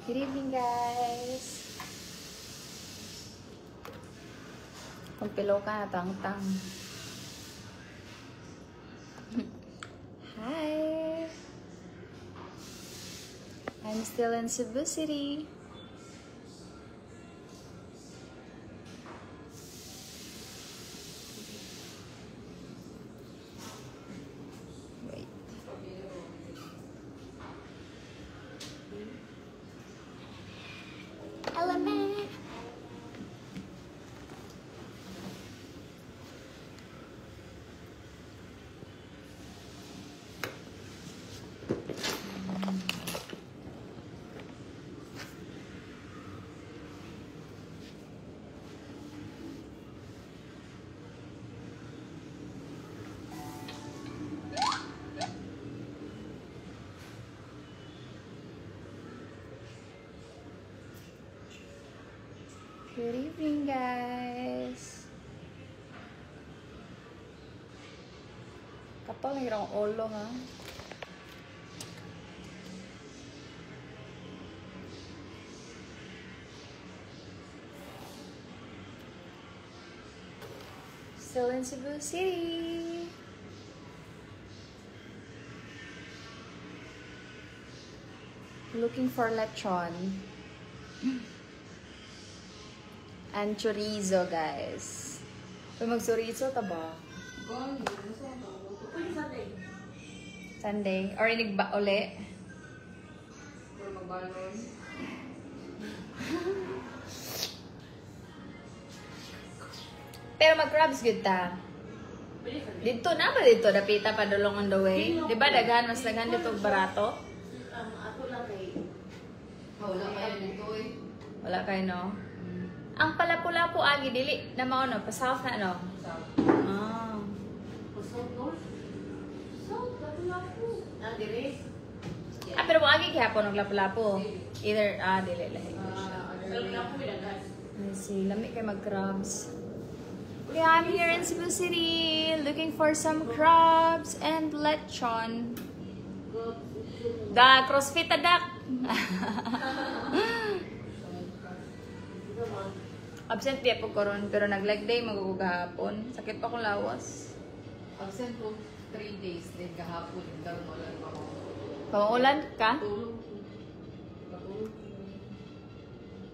Good evening, guys. Kumpilo ka na tang-tang. Hi. I'm still in Cebu City. Wait. Element. Good evening, guys. Kapal ng irang ulo, ha? Still in Cebu City. Looking for lechon. And chorizo, guys. Kung mag-chorizo, taba? Sunday. Or inig ba uli? Or magbalon. Pero mag-crabs good ta. Dito na ba dito? Dapita pa dulong on the way. Di ba daghan? Mas daghan dito barato? Ako lang kay... Wala kayo dito eh. Wala kayo, no? Ang palapu-lapu agi dili na mao no, pa-south na no. Ah. South North? South, lapu-lapu. Dire? Pero mo agi gihapon og lapu-lapu. Either dili lahi. Lapu-lapu bidagan. Let's see, lami kay mag-crabs. Yeah, I'm here in Cebu City looking for some crabs and lechon. Da CrossFit adak. Absent di po karon pero nag-leg day magugahapon. Sakit pa kong lawas. Absent po 3 days din kahapon. Daron wala pa ako. Pangulan ka? Tulog. Patulog.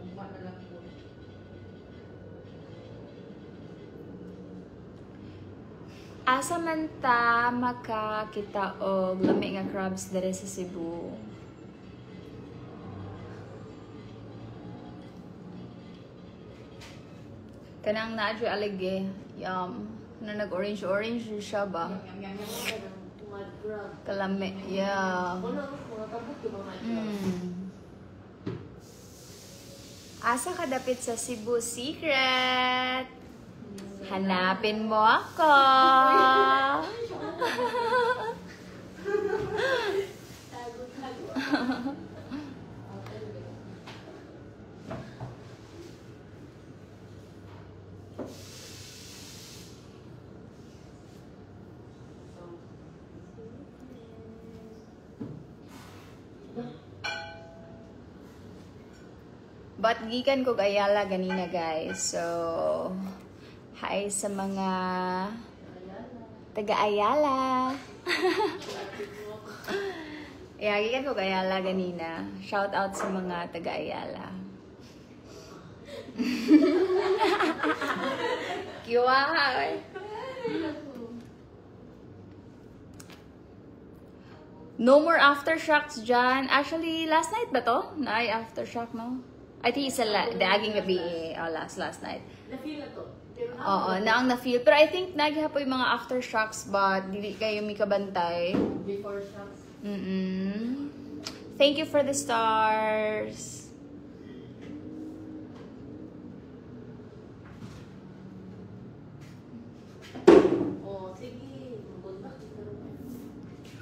Umpa na lang po. Asa man ta makakita og lami nga crabs dere sa Cebu? Kanang naadyo alige, na nag-orange siya ba? Kalami, yeah. Asa ka dapit sa Cebu Secret? Hanapin mo ako. But gikan ko Ayala ganina, guys. So, hi sa mga taga-Ayala. Yeah, gikan ko Ayala ganina. Shout out sa mga taga-Ayala. Kiwa. No more aftershocks dyan. Actually, last night ba to? Na aftershock, no? I think isa aging gabi last night. Na-feel na to. Oo, naang na-feel. Pero I think naghapoy mga aftershocks but dili kayo may kabantay. Before shocks. Thank you for the stars.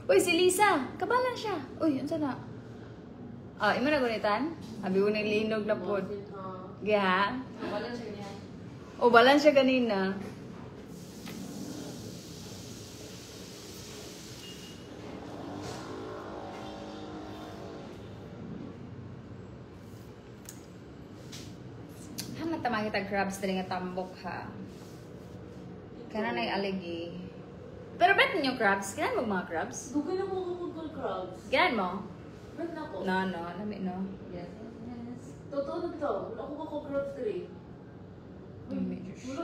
Uy, si Lisa! Kabalan siya! Uy, ano na? Imo na gunitan? Abi ko naglinog na po. Gaya? Wala siya niya. O, balan siya ganina. Tamang kita crabs dali nga tambok ha. Kana na aligi. Pero bet ninyo crabs? Kailan mo mga crabs? Dugay na mo ako mag crowds. Kailan mo? Ba't na ko? No, nami no. Yes. Totoo na to. Wala ko ako crowds diri. Wala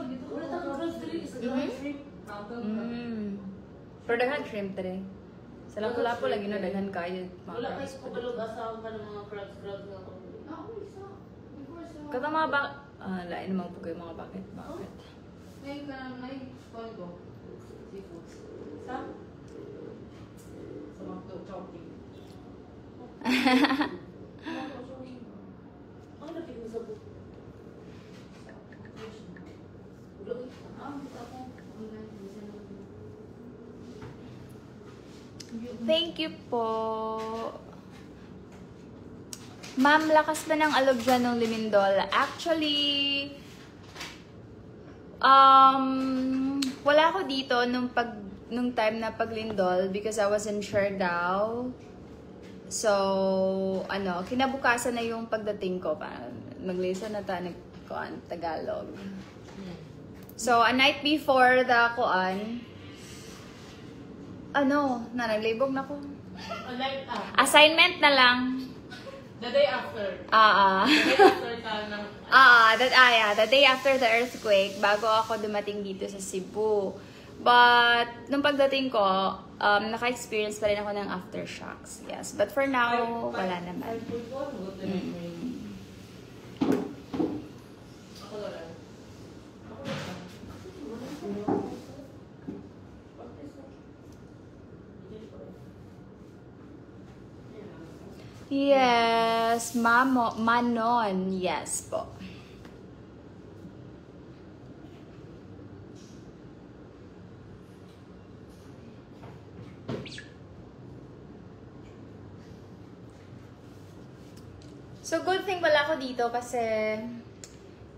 dito. Wala ta crowds diri. Isa ka shrimp. Pero daghan shrimp dali. Sa lapu-lapu lagi na daghan kayo. Wala kayo ko balog asawa ka ng mga crowds nga ako. Ako isa. Kata mga lain naman po kayo mga bakit. Ngayon ka na may tondo. Seafood. Sa? Sa mga choking. Ang laki mo sa buko. Thank you po. Ma'am, lakas ba ng alog dyan ng limindol? Actually, wala ako dito nung time na paglindol because I was in Siargao. So, kinabukasan na yung pagdating ko. Mag-listen na tayo Tagalog. So, a night before the naglibog na ko. Assignment na lang. The day after. The day after ka ng... The day after the earthquake, bago ako dumating dito sa Cebu. But, nung pagdating ko, naka-experience pa rin ako ng aftershocks. Yes. But for now, wala naman. Yes, Manon. Yes po. So, good thing wala ako dito kasi,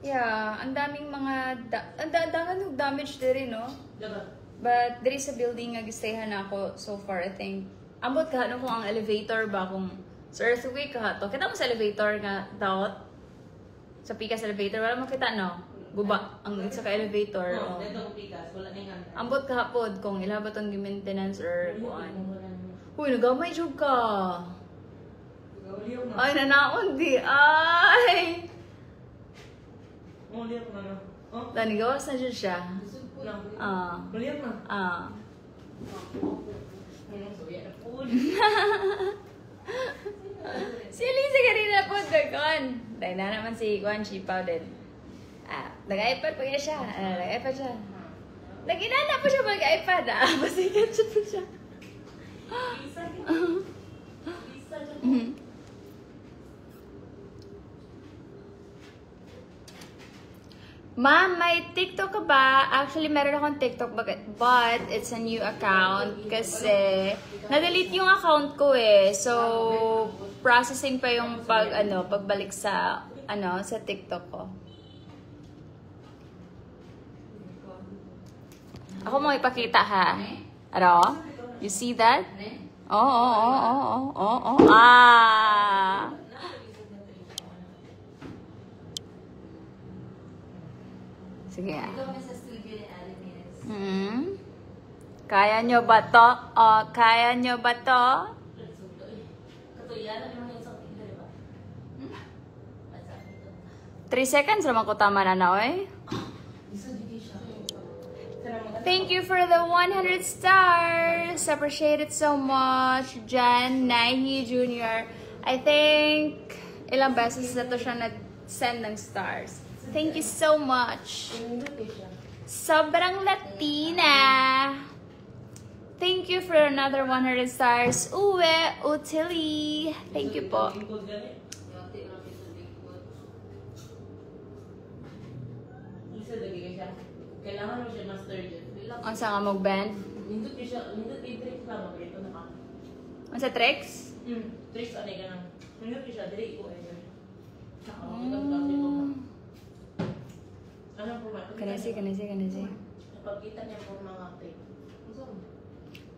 ang daming mga, ang daming damage din, no? But, there is a building nga gistayhan ako so far, I think. Ambot ka, kung ang elevator ba, kung sa earthquake ka to. Kita mo sa elevator nga, daot? Sa Pikas elevator, wala mo kita, no? Guba, ang isa ka elevator. No, dito ko Pikas, wala na yung ambot ka hapod, kung ilabot ang maintenance or kuan. Uy, nagamay jud ka. Ay, nanaon di. Ay! Nanigawas na dyan siya. Si Elisa kanina po, Darkon. Dahil na naman si Juan Chipaw din. Nag-iPad pa kaya siya. Nag-iPad siya. Nag-inana po siya mag-iPad. Basikat siya po siya. Ma'am, may TikTok ka ba? Actually, meron akong TikTok but it's a new account kasi na-delete yung account ko eh. So, processing pa yung pagbalik sa sa TikTok ko. Ako mo ipakita ha. Aro? You see that? Oh. Sige. Kaya nyo ba to? Kaya nyo ba to? 3 seconds naman ko tama na na, oy. Thank you for the 100 stars. Appreciate it so much. Jan Nahi Jr. I think ilang beses na to siya nag-send ng stars. Thank you so much. Sobrang Latina. Thank you for another 100 stars. Uwe Utili. Thank you po. Kailangan mo siya master dyan. Ang saan ka mag-band? Nindot niya siya, nindot i-drink lang, ito na ka. Ano sa tricks? Tricks ano yung ganun. Ano siya, dili ko eh. Ano po ba? Kanasi. Napagkita niya po mga tape.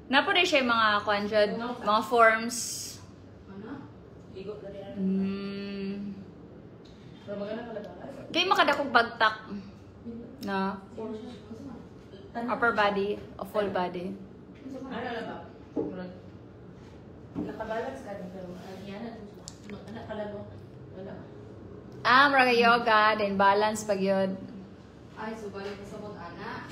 Napo rin siya yung mga kwanjad, mga forms. Ano? Ligo na rin. Pero maganda pala ba? Kaya makadakong bagtak. Na? Upper body o full body. Ano na ba? Nakabalance ka rin pero yan na mag-anak pala mo. Wala. Maraga yoga, then balance pag yun. Ay, so balik ko sa mag-ana.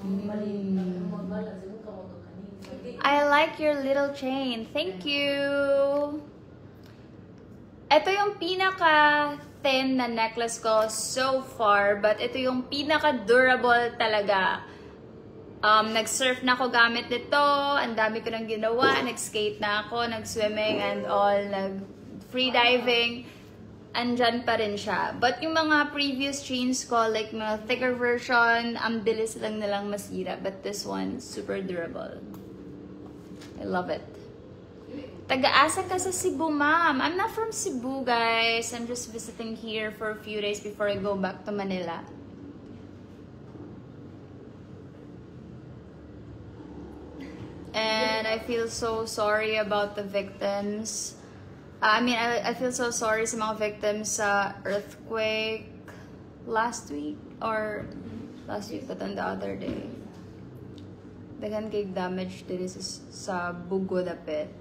Mali. Mag-balance. Yung kamoto kanina. I like your little chain. Thank you. Ito yung pinaka-thin na necklace ko so far, but ito yung pinaka-durable talaga. Nag-surf na ako gamit nito, ang dami ko nang ginawa, nag-skate na ako, nag-swimming and all, nag-freediving, andyan pa rin siya. But yung mga previous chains ko, like mga thicker version, ang bilis lang nilang masira, but this one, super durable. I love it. Taga-asa ka sa Cebu, ma'am. I'm not from Cebu, guys. I'm just visiting here for a few days before I go back to Manila. And I feel so sorry about the victims. I feel so sorry sa mga victims sa earthquake last week or last week but on the other day. Daghan kay damage diri sa Bugo dapit.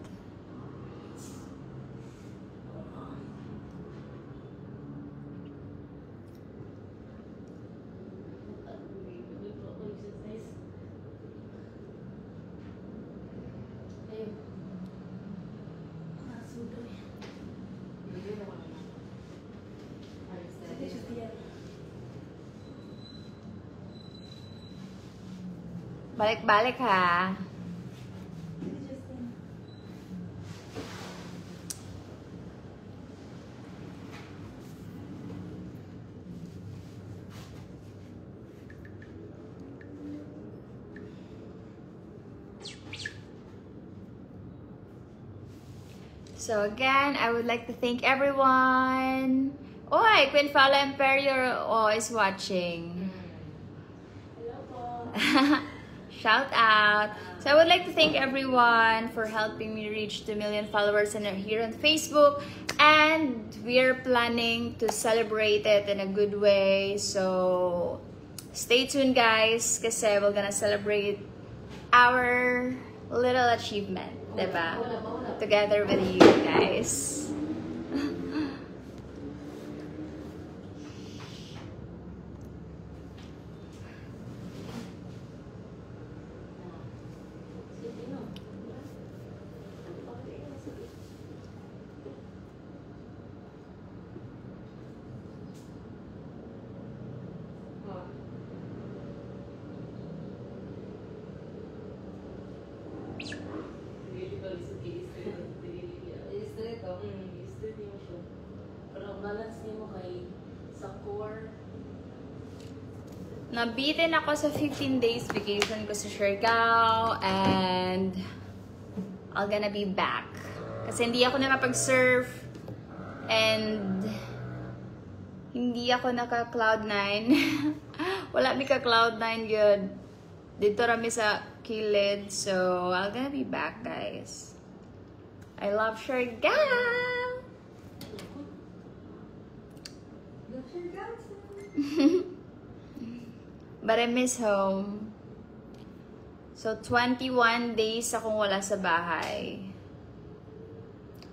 Balik-balik ha. So again, I would like to thank everyone. Oy, Queen Fala Imperio is watching. Shout out. So I would like to thank everyone for helping me reach 2 million followers here on Facebook. And we're planning to celebrate it in a good way. So stay tuned, guys, kasi we're gonna celebrate our little achievement, diba? Together with you guys. Nabitin ako sa 15 days vacation ko sa Siargao and I'm gonna be back. Kasi hindi ako nakapag-surf and hindi ako naka-Cloud9. Wala mi ka-Cloud9 yun. Dito rami sa kilid. So, I'm gonna be back, guys. I love Siargao! Love Siargao! But I miss home. So, 21 days akong wala sa bahay.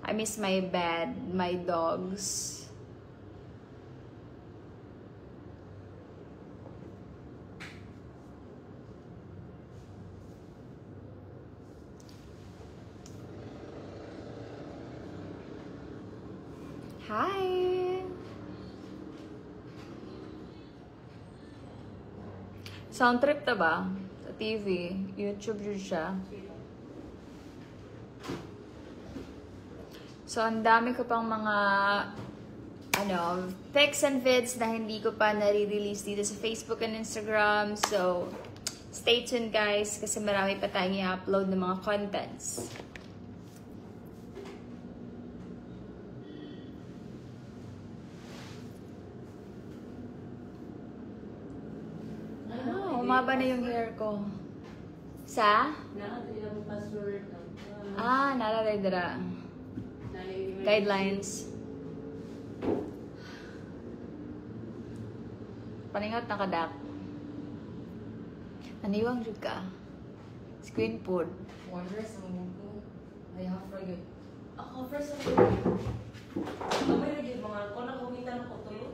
I miss my bed, my dogs. Hi! Sound trip ta ba? Sa TV. YouTube yun siya. So, ang dami ko pang mga pics and vids na hindi ko pa nare-release dito sa Facebook and Instagram. So, Stay tuned guys kasi marami pa tayong i-upload ng mga contents. Oh, umaba na yung hair ko. Sa? Nakatila mo password. Nalalay dira. Guidelines. Paningot na kadak. Naniwang jud ka. Screen food. Wonders ang mundo. I have forget. Ako first ako. Kamay na yung mga ko na kumita ng kutulo.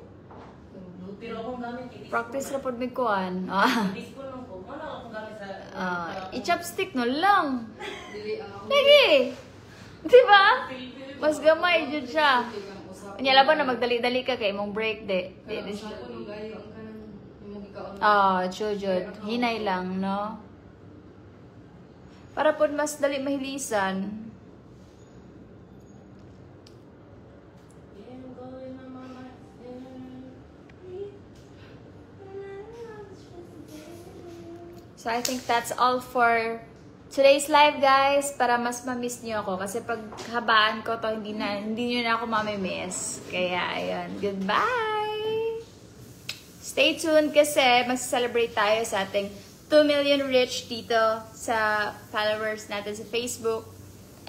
Pero akong gamit yung Practice na pod mig kuan. Teaspoon lang po. Ano akong gamit sa... I-chopstick no lang. Dili ang Lagi. Di ba? Mas gamay jud siya. Nya laban na magdali-dali ka kay imong break de. Kaya ang sapo nung gayo ang kanang imong ikaon. Jud. Hinay lang, no? Para pod mas dali mahilisan. So I think that's all for today's live guys, para mas ma-miss niyo ako kasi pag habaan ko to hindi niyo na ako mamimiss. Kaya ayun, goodbye. Stay tuned kasi mag-celebrate tayo sa ating 2 million reach dito sa followers natin sa Facebook.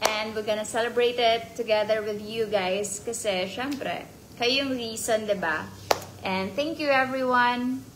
And we're gonna celebrate it together with you guys kasi syempre, kayo yung reason, 'di ba? And thank you everyone.